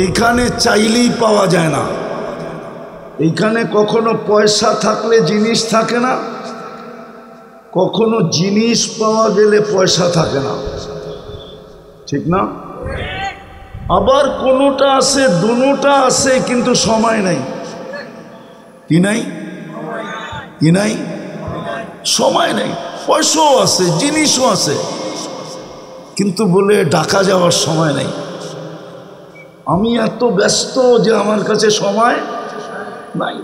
এইখানে চাইলেই পাওয়া যায় না। এইখানে কখনো পয়সা থাকলে জিনিস থাকে না, কখনো জিনিস পাওয়া গেলে পয়সা থাকে না, ঠিক না? আবার কোনোটা আছে, দুটোটা আছে, কিন্তু সময় নাই। কি নাই? কি নাই? সময় নেই। পয়সাও আছে, জিনিসও আছে, কিন্তু বলে ঢাকা যাওয়ার সময় নেই। আমি এত ব্যস্ত যে আমার কাছে সময় নাই।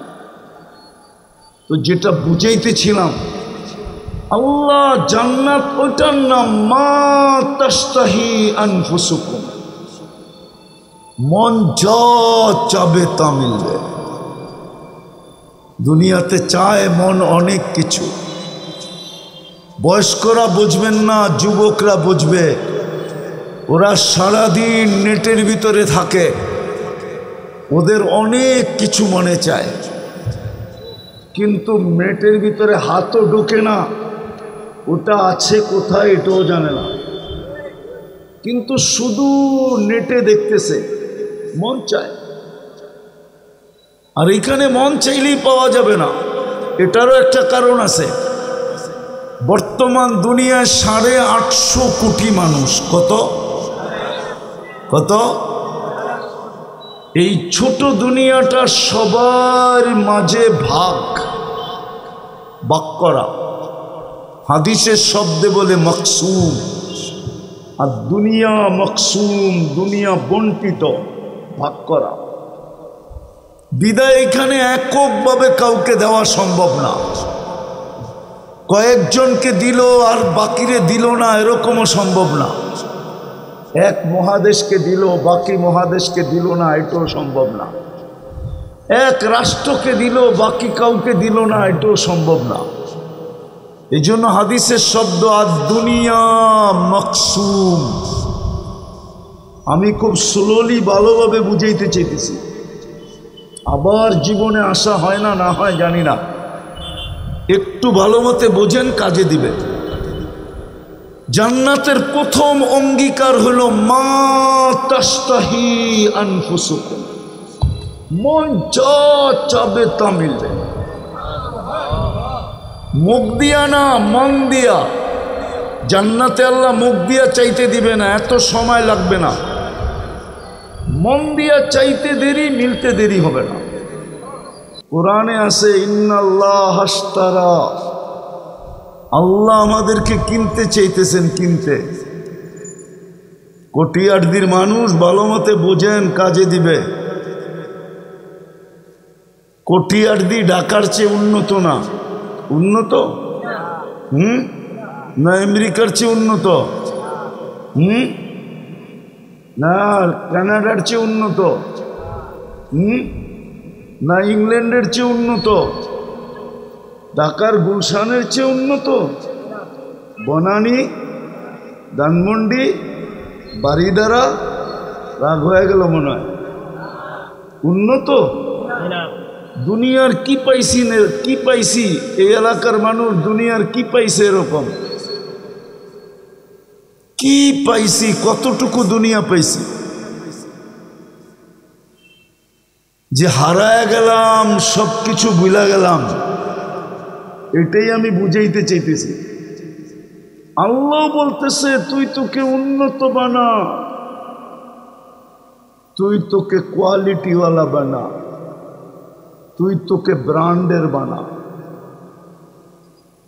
তো যেটা বুঝাইতেছিলাম, আল্লাহ জান্নাত ওইটার নাম মা তাশতাহি আনফুসুকুম, মন যা চাবে তা মিলবে। দুনিয়াতে চায় মন অনেক কিছু, বয়স্করা বুঝবেন না, যুবকরা বুঝবে। ওরা সারাদিন নেটের ভিতরে থাকে, ওদের অনেক কিছু মনে চায়, কিন্তু নেটের ভিতরে হাতও ঢোকে না, ওটা আছে কোথায় এটাও জানে না, কিন্তু শুধু নেটে দেখতেছে, মন চায়। আর এখানে মন চাইলেই পাওয়া যাবে না। এটারও একটা কারণ আছে। বর্তমান দুনিয়ায় 850 কোটি মানুষ। কত কত? এই ছোট দুনিয়াটা সবার মাঝে ভাগ করা। হাদিসের শব্দে বলে মকসুম, আর দুনিয়া মকসুম, দুনিয়া বন্টিত, ভাগ করা। বিদায় এখানে এককভাবে কাউকে দেওয়া সম্ভব না। কয়েকজনকে দিল আর বাকিরে দিল না, এরকমও সম্ভব না। এক মহাদেশকে দিল, বাকি মহাদেশকে দিল না, এটাও সম্ভব না। এক রাষ্ট্রকে দিল, বাকি কাউকে দিল না, এটাও সম্ভব না। এই জন্য হাদিসের শব্দ আর দুনিয়া মকসুম। আমি খুব স্লোলি ভালোভাবে বুঝাইতে চাইতেছি, আবার জীবনে আসা হয় না না হয় জানি না। একটু ভালো মতে বোঝেন, কাজে দিবে। জান্নাতের প্রথম অঙ্গীকার হলো মা তাশতাহি আনফুসুকুম, মন যা চাবে তা মিলবে। মুখ দিয়া না, মন দিয়া। জান্নাতে আল্লাহ মুখ দিয়া চাইতে দিবে না, এত সময় লাগবে না। মন দিয়া চাইতে দেরি, মিলতে দেরি হবে না। কোরআনে আছে ইন্নাল্লাহ আশতারা, আল্লাহ আমাদেরকে কিনতে চাইতেছেন, কিনতে। কোটিয়ারদির মানুষ ভালো মতে বোঝেন, কাজে দিবে। কোটিয়ারদি ঢাকার চেয়ে উন্নত না? উন্নত? না আমেরিকার চেয়ে উন্নত? না কানাডার চেয়ে উন্নত? না ইংল্যান্ডের চেয়ে উন্নত? ঢাকার গুলশানের চেয়ে উন্নত? বনানী, ধানমন্ডি, বারিধারা, রাগ হয়ে গেল মনে হয়, উন্নত? দুনিয়ার কি পাইছি, কি পাইছি এই এলাকার মানুষ? দুনিয়ার কি পাইছে এরকম? কি পাইছি? কতটুকু দুনিয়া পাইছি যে হারায় গেলাম, সব কিছু ভুলা গেলাম? এটাই আমি বুঝাইতে চাইতেছি। আল্লাহ বলতেছে তুই তোকে উন্নত বানা, তুই তোকে কোয়ালিটিওয়ালা বানা, তুই তোকে ব্র্যান্ডের বানা।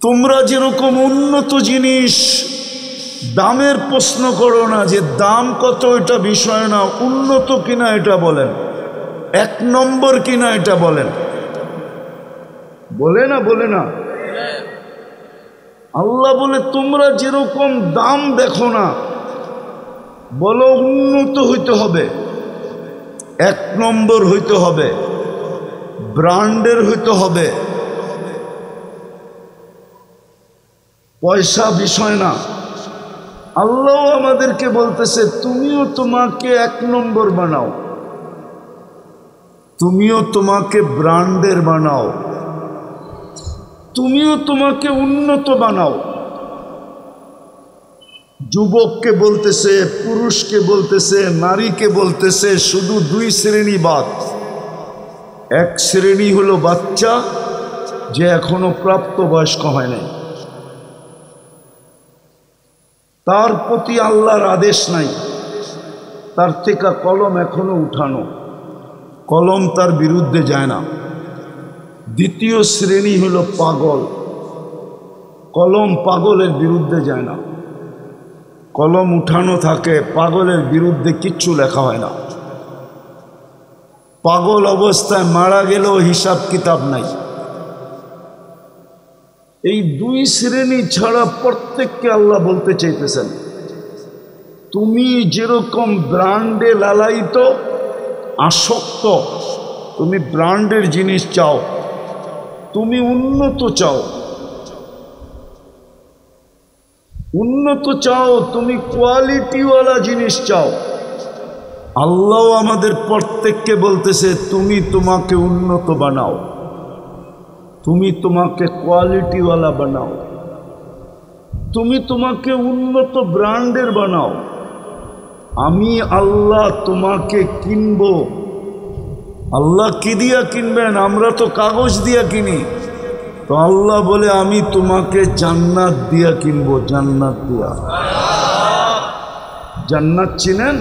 তোমরা যেরকম উন্নত জিনিস, দামের প্রশ্ন করো না, যে দাম কত এটা বিষয় না, উন্নত কিনা এটা বলেন, এক নম্বর কিনা এটা বলেন। বলে না? বলে না? আল্লাহ বলে তোমরা যেরকম দাম দেখো না, বলো উন্নত হইতে হবে, এক নম্বর হইতে হবে, ব্র্যান্ডের হইতে হবে। পয়সা বিষয় না। আল্লাহ আমাদেরকে বলতেছে তুমিও তোমাকে এক নম্বর বানাও, তুমিও তোমাকে ব্র্যান্ডের বানাও, তুমিও তোমাকে উন্নত বানাও। যুবককে বলতেছে, পুরুষকে বলতেছে, নারীকে বলতেছে, শুধু দুই শ্রেণী বাদ। এক শ্রেণী হলো বাচ্চা, যে এখনো প্রাপ্তবয়স্ক হয় নাই, তার প্রতি আল্লাহর আদেশ নাই, তার থেকে কলম এখনো উঠানো, কলম তার বিরুদ্ধে যায় না। দ্বিতীয় শ্রেণী হলো পাগল, কলম পাগলের বিরুদ্ধে যায় না, কলম উঠানো থাকে, পাগলের বিরুদ্ধে কিচ্ছু লেখা হয় না। পাগল অবস্থায় মারা গেলেও হিসাব কিতাব নাই। এই দুই শ্রেণী ছাড়া প্রত্যেককে আল্লাহ বলতে চাইতেছেন, তুমি যেরকম ব্র্যান্ডে লালায়িত আসক্ত, তুমি ব্র্যান্ডের জিনিস চাও, তুমি উন্নত চাও, উন্নত চাও, তুমি কোয়ালিটিওয়ালা জিনিস চাও, আল্লাহ আমাদের প্রত্যেককে বলতেছে তুমি তোমাকে উন্নত বানাও, তুমি তোমাকে কোয়ালিটিওয়ালা বানাও, তুমি তোমাকে উন্নত ব্র্যান্ডের বানাও। আমি আল্লাহ তোমাকে কিনব। আল্লাহ কি দিয়া কিনবেন? আমরা তো কাগজ দিয়া কিনি। তো আল্লাহ বলে আমি তোমাকে জান্নাত দিয়া কিনবো, জান্নাত দিয়া। জান্নাত চিনেন?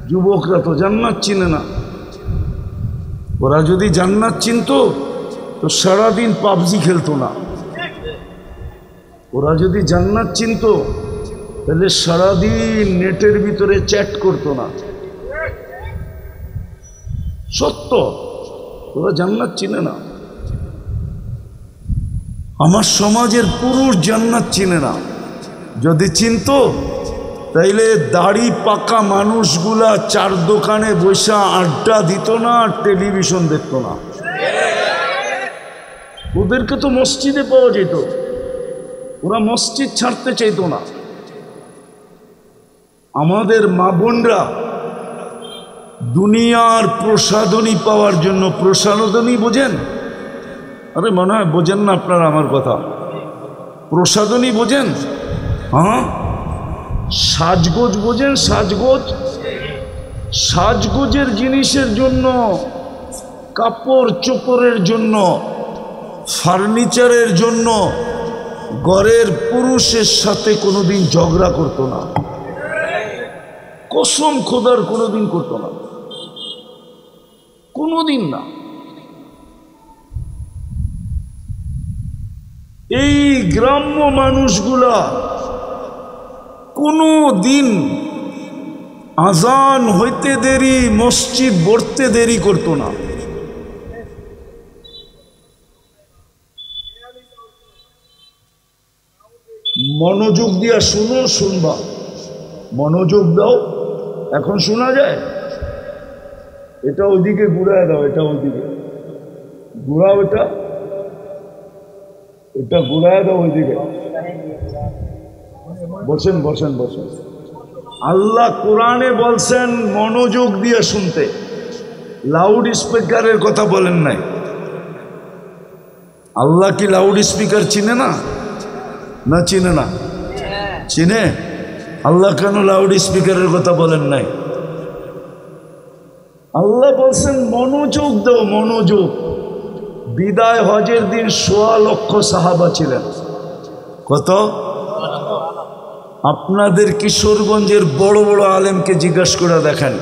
যুবকরা তো জান্নাত চিনে না। ওরা যদি জান্নাত চিনতো তো সারাদিন পাবজি খেলতো না। ওরা যদি জান্নাত চিনতো তাহলে সারাদিন নেটের ভিতরে চ্যাট করতো না। সত্য, ওরা জান্নাত চিনে না। আমার সমাজের পুরুষ জান্নাত চিনে না। যদি চিনতো তাইলে দাড়ি পাকা মানুষগুলা চার দোকানে বসে আড্ডা দিত না, টেলিভিশন দেখতো না। ওদেরকে তো মসজিদে পাওয়া যেত, ওরা মসজিদ ছাড়তে চাইতো না। আমাদের মা বোনরা দুনিয়ার প্রসাদনী পাওয়ার জন্য, প্রসাদনী বোঝেন? আরে মনে হয় বোঝেন না আপনারা আমার কথা। প্রসাদনী বোঝেন? হ্যাঁ। সাজগোজ বোঝেন? সাজগোজ, সাজগোজের জিনিসের জন্য, কাপড় চোপড়ের জন্য, ফার্নিচারের জন্য ঘরের পুরুষের সাথে কোনোদিন ঝগড়া করতো না। কসম খোদার কোনোদিন করতো না, কোনোদিন না। এই গ্রাম্য মানুষগুলা কোনো দিন আজান হইতে দেরি, মসজিদ ভরতে দেরি করতো না। মনোযোগ দিয়া শুনো, শুনবা, মনোযোগ দাও। এখন শোনা যায়? এটা ওইদিকে ঘুরায় দাও, এটা ওইদিকে ঘুরাও, এটা এটা ঘুরায় দাও ওইদিকে। বসেন বসেন বসেন। আল্লাহ কোরআনে বলছেন মনোযোগ দিয়ে শুনতে, লাউড স্পিকারের কথা বলেন নাই। আল্লাহ কি লাউড স্পিকার চিনে না? না চিনে না? চিনে। আল্লাহ কেন লাউড স্পিকারের কথা বলেন নাই? আল্লাহ বলছেন মনোযোগ দাও, মনোযোগ। বিদায় হজের দিন ১৬ লক্ষ সাহাবা ছিলেন। কত? আপনাদের কিশোরগঞ্জের বড় বড় আলেমকে জিজ্ঞাসা করে দেখেন,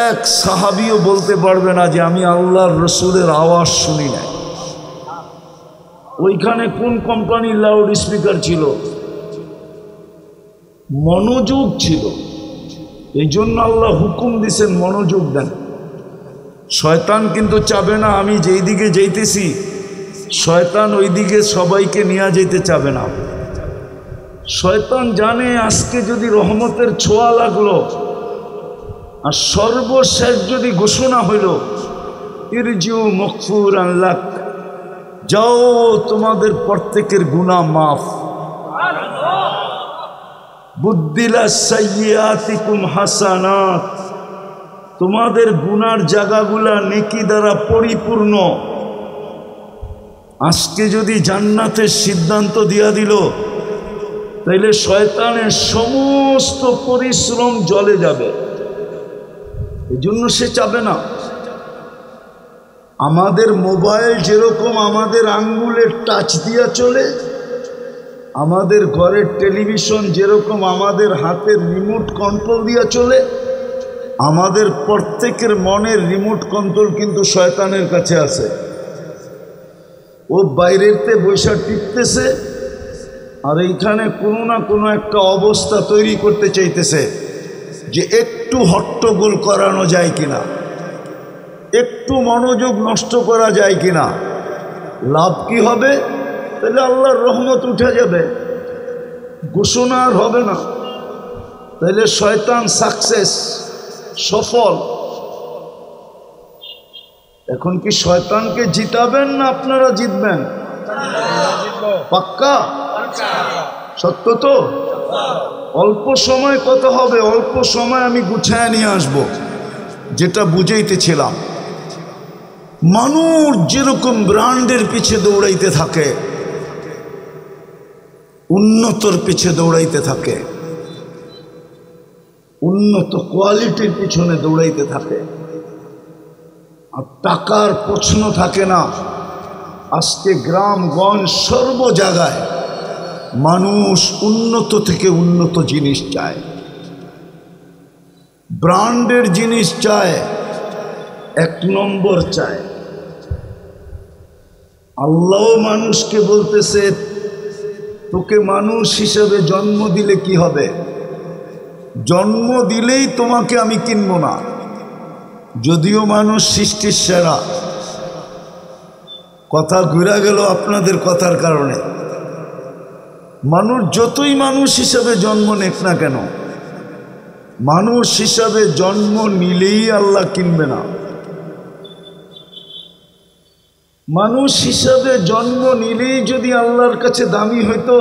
এক সাহাবিও বলতে পারবে না যে আমি আল্লাহর রসুলের আওয়াজ শুনি নাই। ওইখানে কোন কোম্পানির লাউড স্পিকার ছিল? মনোযোগ ছিল। এই জন্য আল্লাহ হুকুম দিছেন মনোযোগ দেন। শয়তান কিন্তু চাবে না আমি যেই দিকে যাইতেছি, শয়তান ওই দিকে সবাইকে নিয়ে যেতে চাবে না। শয়তান জানে আজকে যদি রহমতের ছোঁয়া লাগলো, আর সর্বশেষ যদি ঘোষণা হইল ইরজিউ মগফুরান লাক, যাও তোমাদের প্রত্যেকের গুনাহ মাফ, বুদ্দিলা সাইয়্যাতিকুম হাসানাত, তোমাদের গুনার জায়গাগুলা নেকি দ্বারা পরিপূর্ণ। আজকে যদি জান্নাতের সিদ্ধান্ত দিয়া দিল, তাইলে শয়তানের সমস্ত পরিশ্রম জলে যাবে, এই জন্য সে চাবে না। আমাদের মোবাইল যেরকম আমাদের আঙ্গুলের টাচ দিয়া চলে, আমাদের ঘরের টেলিভিশন যেরকম আমাদের হাতের রিমোট কন্ট্রোল দিয়া চলে, আমাদের প্রত্যেকের মনের রিমোট কন্ট্রোল কিন্তু শয়তানের কাছে আছে। ও বাইরেতে বৈশা টিপতেছে আর এইখানে কোনো না কোনো একটা অবস্থা তৈরি করতে চাইতেছে যে একটু হট্টগোল করানো যায় কিনা, একটু মনোযোগ নষ্ট করা যায় কিনা। লাভ কি হবে? তাহলে আল্লাহর রহমত উঠে যাবে, ঘোষণা আর হবে না। তাহলে শয়তান সাকসেস, সফল। এখন কি শয়তানকে জিতাবেন না আপনারা জিতবেন? পাক্কা? সত্য তো? অল্প সময় কথা হবে, অল্প সময় আমি গুছায় নিয়ে আসব। যেটা বুঝাইতেছিলাম, মানুষ যেরকম ব্র্যান্ডের পিছে দৌড়াইতে থাকে, উন্নতর পিছে দৌড়াইতে থাকে, উন্নত কোয়ালিটির পিছনে দৌড়াইতে থাকে, আর টাকার প্রশ্ন থাকে না। আজকে গ্রামগঞ্জ সর্ব জায়গায় মানুষ উন্নত থেকে উন্নত জিনিস চায়, ব্র্যান্ডের জিনিস চায়, এক নম্বর চায়। আল্লাহ মানুষকে বলতেছে, তোকে মানুষ হিসেবে জন্ম দিলে কি হবে? জন্ম দিলেই তোমাকে আমি কিনবো না। যদিও মানুষ সৃষ্টির সেরা। কথা ঘুরে গেল আপনাদের কথার কারণে। মানুষ যতই মানুষ হিসাবে জন্ম নেক না কেন, মানুষ হিসাবে জন্ম নিলেই আল্লাহ কিনবে না। মানুষ হিসাবে জন্ম নিলেই যদি আল্লাহর কাছে দামি হইতো,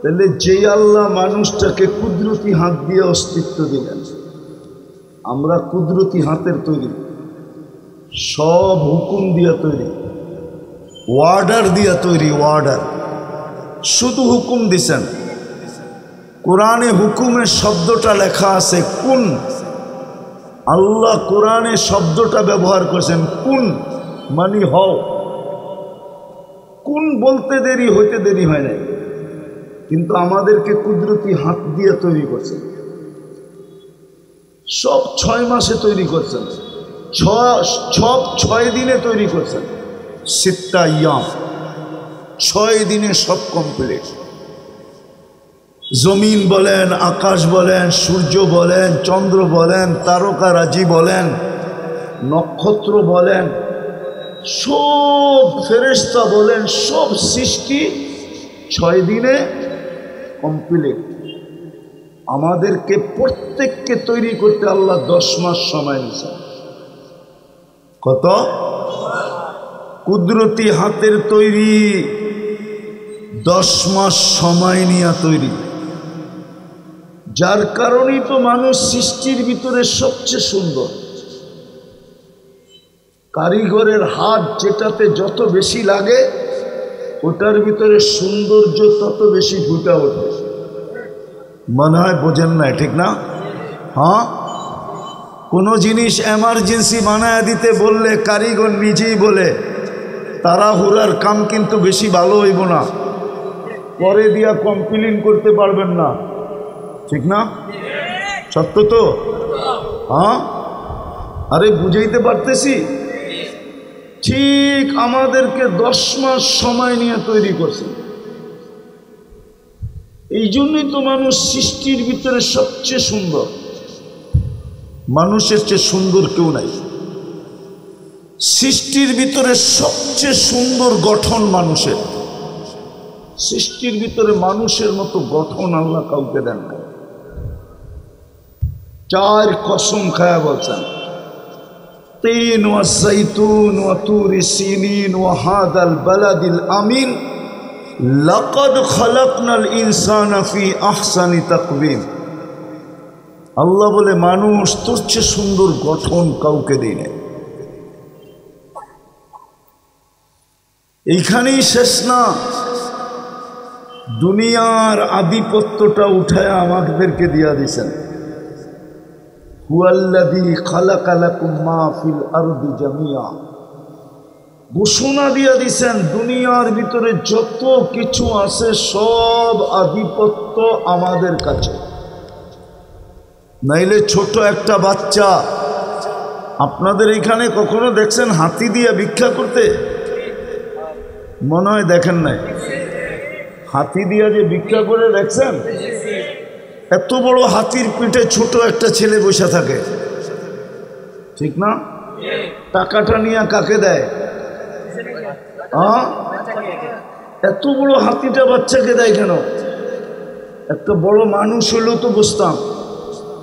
তাহলে যেই আল্লাহ মানুষটাকে কুদরতি হাত দিয়ে অস্তিত্ব দিলেন, আমরা কুদরতি হাতের তৈরি, সব হুকুম দিয়া তৈরি, ওয়ার্ডার দিয়া তৈরি, ওয়ার্ডার। শুধু হুকুম দিছেন। কোরআনে হুকুমের শব্দটা লেখা আছে কুন। আল্লাহ কোরআনে শব্দটা ব্যবহার করেছেন কুন, মানে হও। কুন বলতে দেরি, হইতে দেরি হয় নাই, কিন্তু আমাদেরকে কুদরতি হাত দিয়ে তৈরি করছেন। সব 6 মাসে তৈরি করছেন, সব 6 দিনে তৈরি করছেন। সিত্তা ইয়াম, 6 দিনে সব কমপ্লিট। জমিন বলেন, আকাশ বলেন, সূর্য বলেন, চন্দ্র বলেন, তারকারাজি বলেন, নক্ষত্র বলেন, সব ফেরেশতা বলেন, সব সৃষ্টি 6 দিনে কমপ্লিট। আমাদেরকে প্রত্যেককে তৈরি করতে আল্লাহ 10 মাস সময় নিয়েছেন। কত? কুদরতি হাতের তৈরি, 10 মাস সময় নিয়ে তৈরি। যার কারণেই তো মানুষ সৃষ্টির ভিতরে সবচেয়ে সুন্দর। কারিগরের হাত যেটাতে যত বেশি লাগে, ওটার ভিতরে সৌন্দর্য তত বেশি ফুটে ওঠে। মনে হয় বোঝেন না, ঠিক না? হ্যাঁ, কোনো জিনিস এমার্জেন্সি বানায় দিতে বললে কারিগর নিজেই বলে তাড়াহুড়ার কাম কিন্তু বেশি ভালো হইব না, পরে দিয়া কমপ্লেন করতে পারবেন না, ঠিক না? সত্য তো? হ্যাঁ, আরে বুঝাইতে পারতেছি? ঠিক আমাদেরকে 10 মাস সময় নিয়ে তৈরি করছে। এই জন্যই তো মানুষ সৃষ্টির ভিতরে সবচেয়ে সুন্দর। মানুষের চেয়ে সুন্দর কেউ নাই। সৃষ্টির ভিতরে সবচেয়ে সুন্দর গঠন মানুষের। সৃষ্টির ভিতরে মানুষের মতো গঠন আল্লাহ কাউকে দেন না। 4 কসম খায়া বলছেন, तीन व जैतून व तूर सीनीन व हादल बलदिल अमीन लक़द खलक़नाल इंसान फी अहसानि तक़वीम। আল্লাহ বলে মানুষ তোর চেয়ে সুন্দর গঠন কাউকে দেয় না। এইখানেই শেষ না, দুনিয়ার আধিপত্যটা উঠায় আমাদেরকে দিয়া দিছেন। হুয়াল্লাযী খালাকা লাকুম মা ফিল আরদি জামিয়া, ঘোষণা দিয়া দিছেন দুনিয়ার ভিতরে যত কিছু আছে সব আধিপত্য আমাদের কাছে। নাইলে ছোট একটা বাচ্চা, আপনাদের এখানে কখনো দেখছেন হাতি দিয়ে ভিক্ষা করতে? মনে হয় দেখেন নাই। হাতি দিয়া যে ভিক্ষা করে দেখছেন? এত বড় হাতির পিঠে ছোট একটা ছেলে বসে থাকে, ঠিক না? টাকাটা নিয়ে কাকে দেয়? এত বড় হাতিটা বাচ্চাকে দেয় কেন? একটা বড় মানুষ হলেও তো বুঝতাম,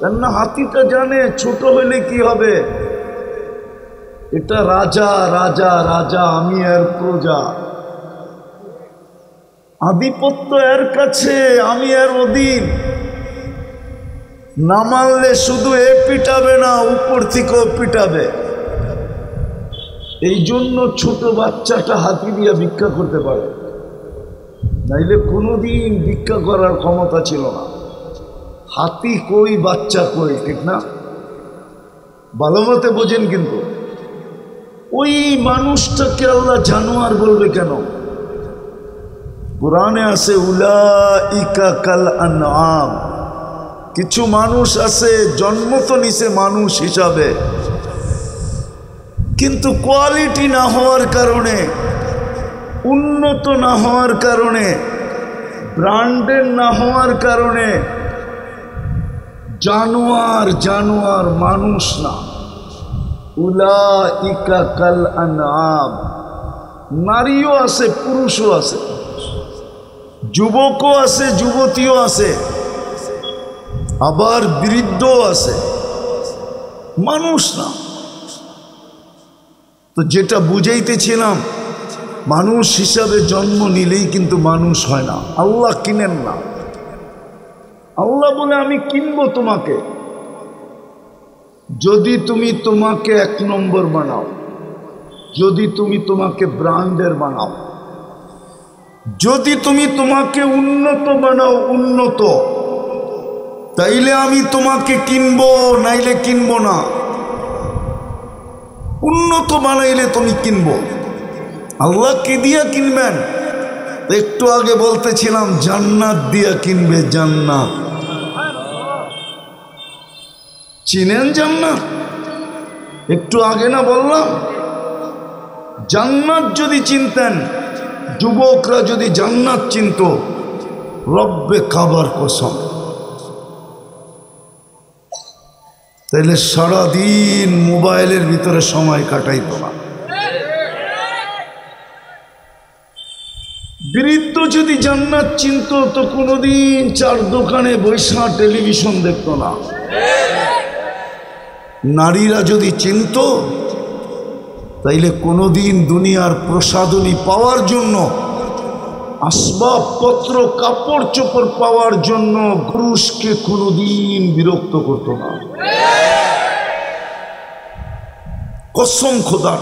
কেননা হাতিটা জানে ছোট হইলে কি হবে। এটা রাজা রাজা রাজা, আমি এর প্রজা, আধিপত্য এর কাছে, আমি এর অধীন। না মানলে শুধু এ পিটাবে না, উপর থেকেও পিটাবে। এই জন্য ছোট বাচ্চাটা হাতি দিয়ে ভিক্ষা করতে পারে, নাইলে কোনোদিন ভিক্ষা করার ক্ষমতা ছিল না। হাতি কই, বাচ্চা কই, ঠিক না? ভালো মতে বোঝেন। কিন্তু ওই মানুষটাকে আল্লাহ জানোয়ার বলবে কেন? কুরআনে আছে উলাইকা কাল আনআম, কিছু মানুষ আছে জন্ম তো নিছে মানুষ হিসাবে, কিন্তু কোয়ালিটি না হওয়ার কারণে, উন্নত না হওয়ার কারণে, ব্র্যান্ডেড না হওয়ার কারণে জানোয়ার জানোয়ার, মানুষ না। উলাইকা কাল আনআম, নারীও আছে পুরুষও আছে, যুবকও আছে যুবতীও আছে, আবার বৃদ্ধও আছে, মানুষ না। তো যেটা বুঝাইতেছিলাম, মানুষ হিসাবে জন্ম নিলেই কিন্তু মানুষ হয় না। আল্লাহ কিনেন না। আল্লাহ বলে আমি কিনবো তোমাকে যদি তুমি তোমাকে এক নম্বর বানাও, যদি তুমি তোমাকে ব্র্যান্ডের বানাও, যদি তুমি তোমাকে উন্নত বানাও, উন্নত, তাইলে আমি তোমাকে কিনবো, নাইলে কিনবো না। উন্নত বানাইলে তুমি কিনবো। আল্লাহ কি দিয়া কিনবেন? একটু আগে বলতেছিলাম জান্নাত দিয়া কিনবে, জান্নাত। চিনেন জান্নাত? একটু আগে না বললাম? জান্নাত যদি চিনতেন, যুবকরা যদি জান্নাত চিনত, রব্বে কাবার কসম, তাইলে সারাদিন মোবাইলের ভিতরে সময় কাটাইত না। বৃদ্ধ যদি জান্নাত চিনত তো কোনোদিন চার দোকানে বৈশা টেলিভিশন দেখত না। নারীরা যদি চিনত, তাইলে কোনোদিন দুনিয়ার প্রসাদনী পাওয়ার জন্য, আসবাবপত্র, কাপড় চোপড় পাওয়ার জন্য পুরুষকে কোনোদিন বিরক্ত করত না। কসম খোদার।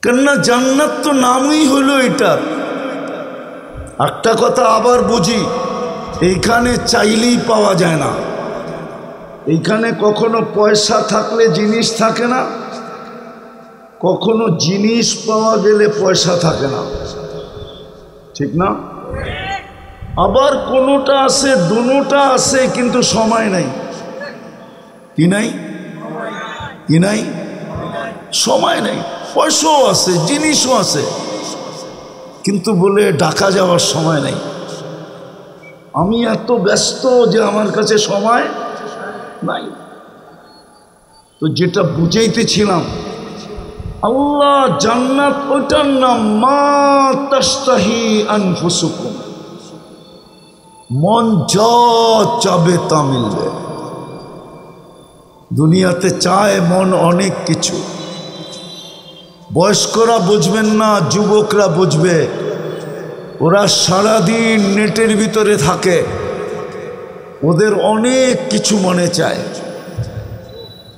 কেননা জান্নাত তো নামই হলো এটার। একটা কথা আবার বুঝি, এইখানে চাইলেই পাওয়া যায় না। এইখানে কখনো পয়সা থাকলে জিনিস থাকে না, কখনো জিনিস পাওয়া গেলে পয়সা থাকে না, ঠিক না? আবার কোনোটা আছে, দুটোটা আছে, কিন্তু সময় নাই। কি নাই? কি নাই? সময় নাই। পয়সাও আছে, জিনিসও আছে, কিন্তু বলে ডাকা যাওয়ার সময় নাই। আমি এত ব্যস্ত যে আমার কাছে সময় নাই। তো যেটা বুঝাইতেছিলাম, আল্লাহ জান্নাত ওইটার নাম মা তাশতাহি আনফুসুকুম, মন যা চাবে তা মিলবে। দুনিয়াতে চায় মন অনেক কিছু। বয়স্করা বুঝবেন না, যুবকরা বুঝবে। ওরা সারাদিন নেটের ভিতরে থাকে, ওদের অনেক কিছু মনে চায়,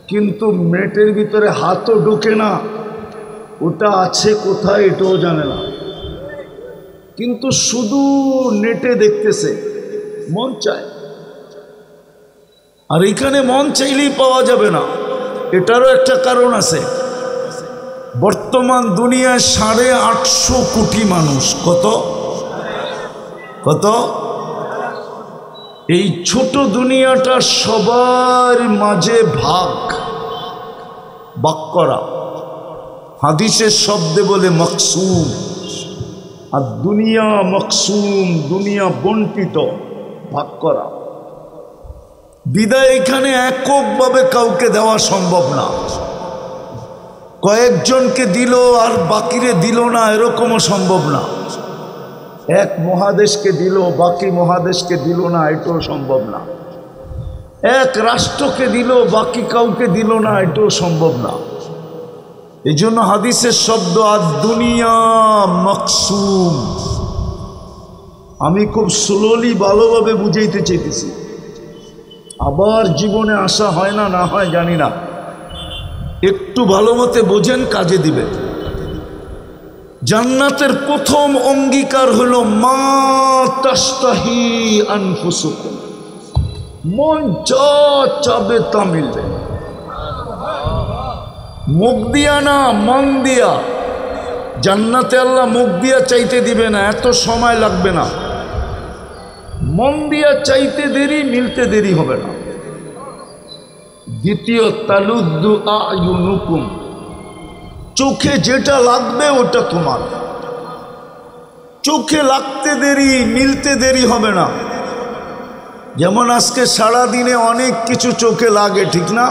কিন্তু নেটের ভিতরে হাতও ঢোকে না, ওটা আছে কোথায় এটাও জানে না। কিন্তু শুধু নেটে দেখতেছে, মন চায়। আর এখানে মন চাইলেই পাওয়া যাবে না, এটারও একটা কারণ আছে। বর্তমান দুনিয়ায় 850 কোটি মানুষ। কত কত? এই ছোট দুনিয়াটা সবার মাঝে ভাগ করা। হাদিসের শব্দে বলে মকসুম। আর দুনিয়া মকসুম, দুনিয়া বন্টিত, ভাগ করা। বিদায় এখানে এককভাবে কাউকে দেওয়া সম্ভব না। কয়েকজনকে দিল আর বাকিরে দিল না, এরকমও সম্ভব না। এক মহাদেশকে দিল, বাকি মহাদেশকে দিল না, এটাও সম্ভব না। এক রাষ্ট্রকে দিল, বাকি কাউকে দিল না, এটাও সম্ভব না। এই জন্য হাদিসের শব্দ আর দুনিয়া মকসুম। আমি খুব স্লোলি ভালোভাবে বুঝাইতে চাইতেছি, আবার জীবনে আসা হয় না, না হয় জানি না। একটু ভালো মতে বোঝেন, কাজে দিবেন। জান্নাতের প্রথম অঙ্গীকার হলো মা তাশতাহি আনফুসুকুম, মন যা চাবে তা মিলবে। মুখ দিয়া না, মন দিয়া। জান্নাতে আল্লাহ মুখ দিয়া চাইতে দিবে না, এত সময় লাগবে না। মন দিয়া চাইতে দেরি, মিলতে দেরি হবে না। দ্বিতীয়, তালুদ্দু আয়ুনুকুম, চোখে যেটা লাগবে ওটা তোমার। চোখে লাগতে দেরি, মিলতে দেরি হবে না। যেমন আজকে সারাদিনে অনেক কিছু চোখে লাগে, ঠিক না?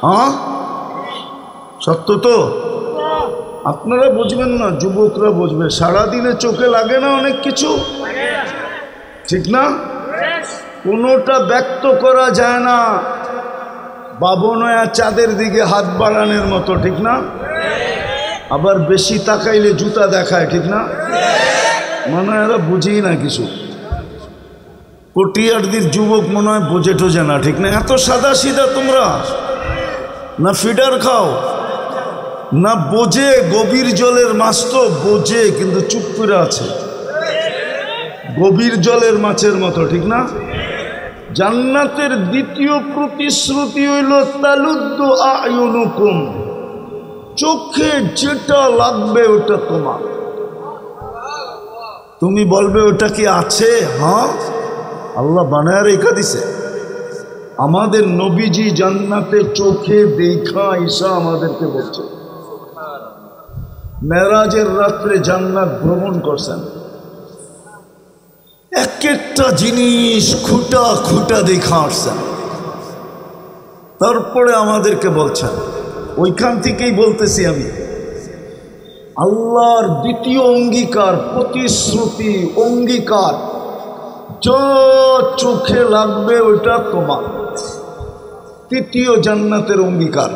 হ্যাঁ, সত্য তো? আপনারা বুঝবেন না, যুবকরা বুঝবে। সারাদিনে চোখে লাগে না অনেক কিছু, ঠিক না? কোনোটা ব্যক্ত করা যায় না। বাবনয়া চাঁদের দিকে হাত বাড়ানোর মতো, ঠিক না? আবার বেশি তাকাইলে জুতা দেখায়, ঠিক না? মনে হয় এরা বুঝেই না কিছু। পটিয়ারদের যুবক মনে হয় বোঝে টোঝে না, ঠিক না? এত সাদা সিধা তোমরা, না ফিডার খাও, না বোঝে। গভীর জলের মাছ তো বোঝে, কিন্তু চুপ করে আছে, গভীর জলের মাছের মতো, ঠিক না? জান্নাতের দ্বিতীয় প্রতিশ্রুতি হইল তালুদ্দু আয়ুনুকুম, চোখে যেটা লাগবে ওটা তোমার। তুমি বলবে ওটা কি আছে? হ্যাঁ, আল্লাহ বানায় রেখা দিছে। আমাদের নবীজি জান্নাতে চোখে দেখা ঈসা আমাদেরকে বলছে। মেরাজের রাত্রে জান্নাত ভ্রমণ করছেন, এক একটা জিনিস খুঁটা খুঁটা দেখা আসছেন। তারপরে আমাদেরকে বলছেন, ওইখান থেকেই বলতেছি আমি, আল্লাহর দ্বিতীয় অঙ্গীকার, প্রতিশ্রুতি, অঙ্গীকার, যা চোখে লাগবে ওইটা তোমার। তৃতীয় জান্নাতের অঙ্গীকার,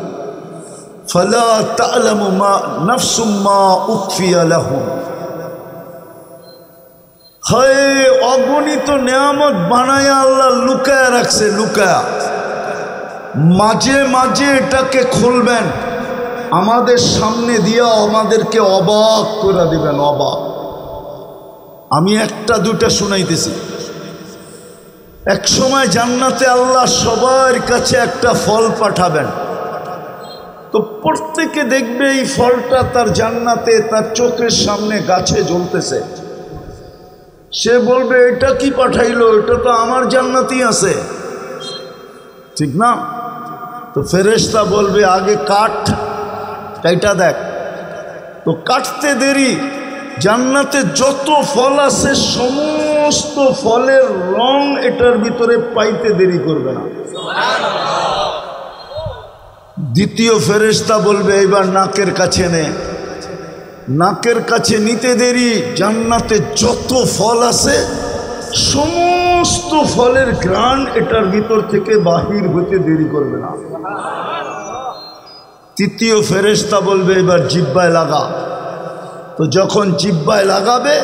ফালা তা'লামু মা নাফসুম মা উখফিয়া লাহুম। হয় অগণিত নেয়ামত বানায়া আল্লাহ লুকায়া রাখছে, লুকায়া। মাঝে মাঝে এটাকে খুলবেন, আমাদের সামনে দিয়া আমাদেরকে অবাক করে দিবেন, অবাক। আমি একটা দুটা শুনাইতেছি। এক সময় জান্নাতে আল্লাহ সবার কাছে একটা ফল পাঠাবেন, তো প্রত্যেকে দেখবে এই ফলটা তার জান্নাতে, তার চোখের সামনে গাছে জ্বলতেছে। সে বলবে, এটা কি পাঠাইলো? এটা তো আমার জান্নাতেই আছে, ঠিক না? তো ফেরেশতা বলবে, আগে কাট, এইটা দেখ। তো কাটতে দেরি, জান্নাতে যত ফল আছে সমস্ত ফলের রং এটার ভিতরে পাইতে দেরি করবে না। দ্বিতীয় ফেরেশতা বলবে, এবার নাকের কাছে নে। নাকের কাছে নিতে দেরি, জান্নাতে যত ফল আছে সমস্ত ফলের ঘ্রাণ এটার ভিতর থেকে বাহির হতে দেরি করবে না। তৃতীয় ফেরেশতা বলবে, এবার জিহ্বায় লাগা। তো যখন জিহ্বায় লাগাবে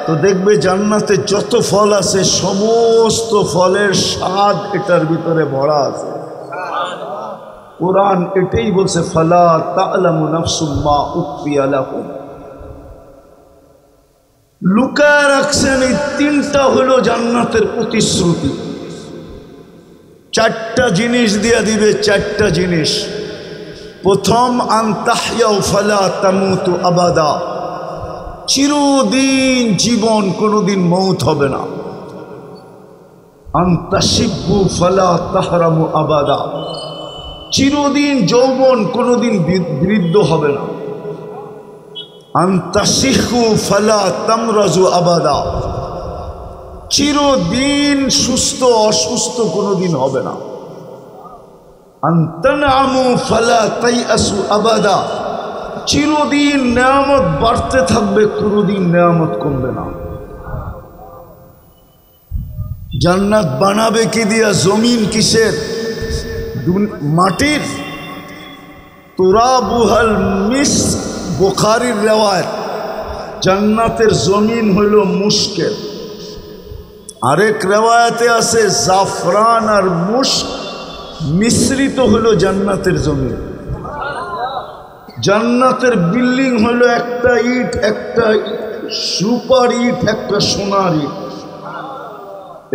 তো দেখবে জান্নাতে যত ফল আছে সমস্ত ফলের স্বাদ এটার ভিতরে ভরা আছে। কোরআন এটাই বলছে, ফালা তা'লামু নাফসুম মা উখফিয়া লাহুম। লুকায় রাখছেন। এই তিনটা হলো জান্নাতের প্রতিশ্রুতি। চারটা জিনিস দিয়ে দিবে, চারটা জিনিস। প্রথম, আন তাহইয়াউ ফালা তামুতু আবাদা, চিরদিন জীবন, কোনোদিন মৌত হবে না। আন তাশিব্বু ফালা তাহরামু আবাদা, চিরদিন যৌবন, কোনোদিন বৃদ্ধ হবে না। আন তাশিহু ফালা তামরাজু আবাদা, চিরদিন সুস্থ, অসুস্থ কোনোদিন হবে না। আন তানআমু ফালা তাইআসু আবাদা, চিরদিন নেয়ামত বাড়তে থাকবে, কোনোদিন নেয়ামত কমবে না। জান্নাত বানাবে কি দিয়া? জমিন কিসের? মাটির। তুরাবুহাল মিস্ক, বুখারীর রিওয়ায়াত, জান্নাতের জমিন হইল মুশকের। আরেক রিওয়ায়াতে আছে জাফরান আর মুশক মিশ্রিত হইল জান্নাতের জমিন। জান্নাতের বিল্ডিং হইল একটা ইট, একটা সুপার ইট, একটা সোনার ইট।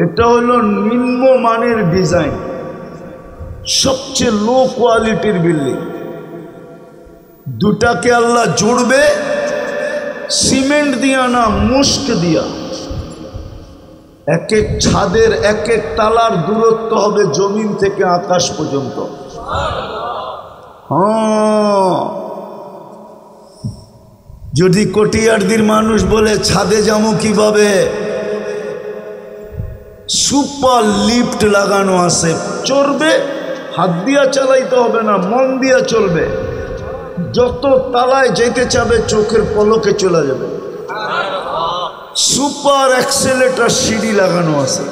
এটা হলো নিম্নমানের ডিজাইন, সবচেয়ে লো কোয়ালিটির বিল্ডিং। দুটাকে আল্লাহ জুড়বে সিমেন্ট দিয়া না, মুস্ক দিয়া। এক এক ছাদের এক এক তালার দূরত্ব হবে জমিন থেকে আকাশ পর্যন্ত। হ্যাঁ, যদি কটিয়ারদির মানুষ বলে ছাদে যাবো কিভাবে, সুপার লিফট লাগানো আছে, চড়বে, হাত দিয়া চালাইতে হবে না, মন দিয়া চলবে। যত তালায় যেতে চাবে চোখের পলকে চলে যাবে। সুপার অ্যাক্সেলেটার সিঁড়ি লাগানো আছে,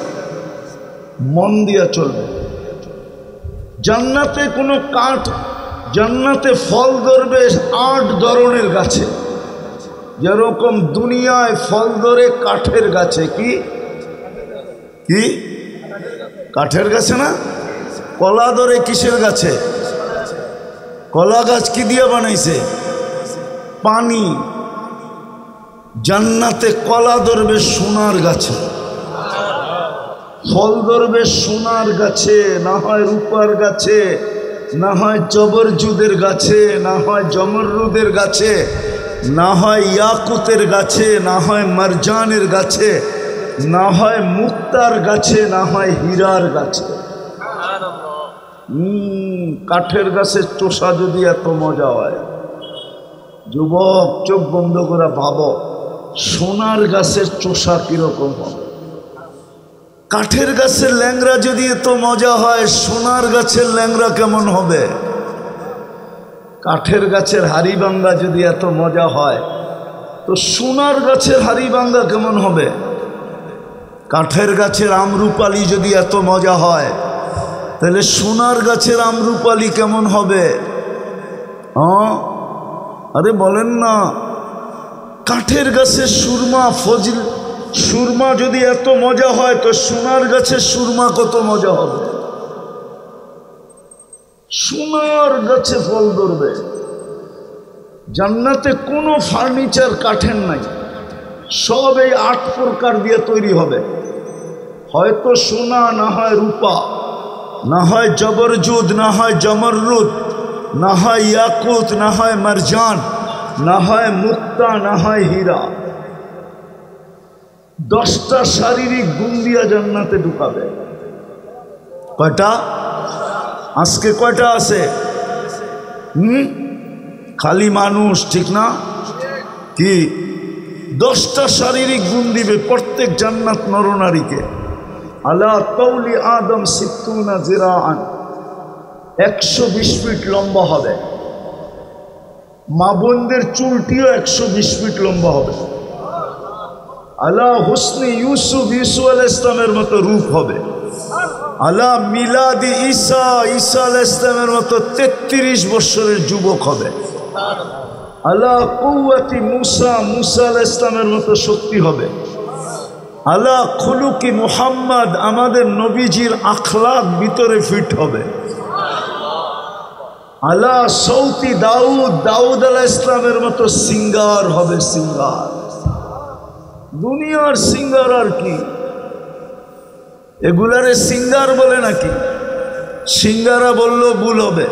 মন দিয়া চলবে। জান্নাতে কোনো কাঠ, জান্নাতে ফল ধরবে 8 ধরনের গাছে, যেরকম দুনিয়ায় ফল ধরে কাঠের গাছে। কি কি কাঠের গাছে না? কলা ধরে কিসের গাছে? কলা গাছ কি দিয়ে বানাইছে? পানি। জান্নাতে কলা ধরবে সোনার গাছে, ফল ধরবে সোনার গাছে, না হয় রূপার গাছে, না হয় জবরজুদের গাছে, না হয় জমরুদের গাছে, না হয় ইয়াকুতের গাছে, না হয় মারজানের গাছে, না হয় মুক্তার গাছে, না হয় হীরার গাছে। কাঠের গাছের চোষা যদি এত মজা হয়, যুবক চোখ বন্ধ করে ভাবো সোনার গাছের চোষা কিরকম হবে। কাঠের গাছের ল্যাংড়া যদি এত মজা হয়, সোনার গাছের ল্যাংড়া কেমন হবে? কাঠের গাছের হাড়িভাঙ্গা যদি এত মজা হয়, তো সোনার গাছের হাড়িভাঙ্গা কেমন হবে? কাঠের গাছের আমরুপালি যদি এত মজা হয়, তাহলে সোনার গাছের আমরুপালি কেমন হবে? আরে বলেন না। কাঠের গাছের সুরমা, ফজিল সুরমা যদি এত মজা হয়, তো সোনার গাছের সুরমা কত মজা হবে? সোনার গাছে ফল ধরবে। জান্নাতে কোনো ফার্নিচার কাঠের নাই, সব এই 8 প্রকার দিয়ে তৈরি হবে। হয়তো সোনা, না হয় রূপা, না হয় জবরজুদ, না হয় জমররুদ, না হয় ইয়াকুত, না হয় মারজান, না হয় মুক্তা, না হয় হীরা। 10টা শারীরিক গুণ দিয়া জান্নাতে ঢুকাবে। কয়টা? আজকে কয়টা আছে? খালি মানুষ, ঠিক না? কি 10টা শারীরিক গুণ দিবে প্রত্যেক জান্নাত নরনারীকে। আলা তৌলি আদম 60 জিরাআন, 120 ফিট লম্বা হবে। মা বোনদের চুলটিও 120 ফিট লম্বা হবে। আলা হুসনি ইউসুফ, ইউসুফ আলাইহিস সালামের মতো রূপ হবে। আলা মিলাদি ঈসা, ঈসা আলাইহিস সালামের মতো 33 বছরের যুবক হবে। আলা কুওয়াতি মুসা, মুসা আলাইহিস সালামের মতো শক্তি হবে। আলা খুলুকি মুহাম্মদ, আমাদের নবীজির আখলাক ভিতরে ফিট হবে। আলা সৌতি দাউদ, দাউদ আলাইহিস সালামের মতো সিঙ্গার হবে, সিঙ্গার। দুনিয়ার সিঙ্গার আর কি, এগুলারে সিঙ্গার বলে নাকি? সিঙ্গারা বললেও ভুল হবে।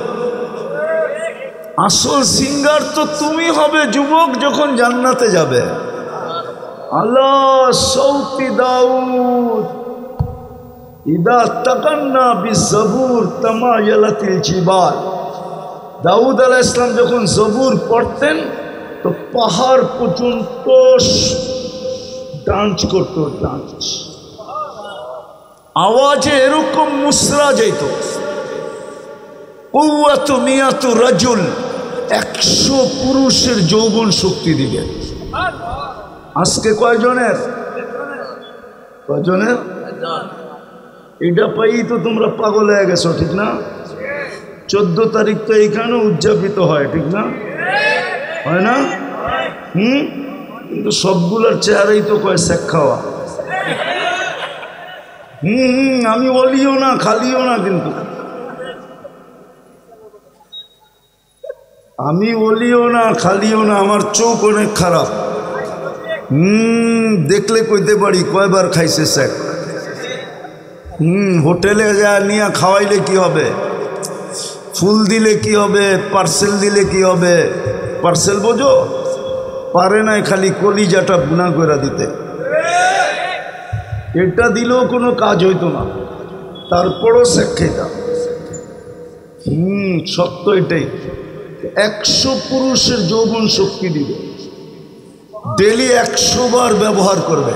আসল সিঙ্গার তো তুমি হবে যুবক যখন জান্নাতে যাবে। আল্লাহ সৌতি দাউদ ইদা তাকান্না বিজবুর তামায়ালাতিল জিবাল। দাউদ আলাইহিস সালাম যখন জবুর পড়তেন তো পাহাড় পর্যন্ত ডান্স করত, ডান্স আওয়াজে এরকম মুসরা যেত। কুওয়াতু মিয়াতু রাজুল, 100 পুরুষের যৌবন শক্তি দিবে। আজকে কয়জনের? কয়জনের? এটা পাই তো তোমরা পাগল হয়ে গেছো, ঠিক না? 14 তারিখ তো এইখানে উদযাপিত হয়, ঠিক না? হয় না? কিন্তু সবগুলোর চেহারাই তো কয় শেখ খাওয়া। আমি বলিও না খালিও না, কিন্তু আমি বলিও না খালিও না, আমার চোখ অনেক খারাপ। দেখলে কইতে পারি কয়বার খাইছে শেখ। হোটেলে যা নিয়ে খাওয়াইলে কি হবে, ফুল দিলে কি হবে, পার্সেল দিলে কি হবে? পার্সেল বোঝো? পারে নাই খালি কলিজাটা গুণা করে দিতে। এটা দিলেও কোনো কাজ হইতো না, তারপরও শেখ খেতাম। সত্য এটাই। 100 পুরুষের যৌবন শক্তি দিবে, ডেলি 100 বার ব্যবহার করবে।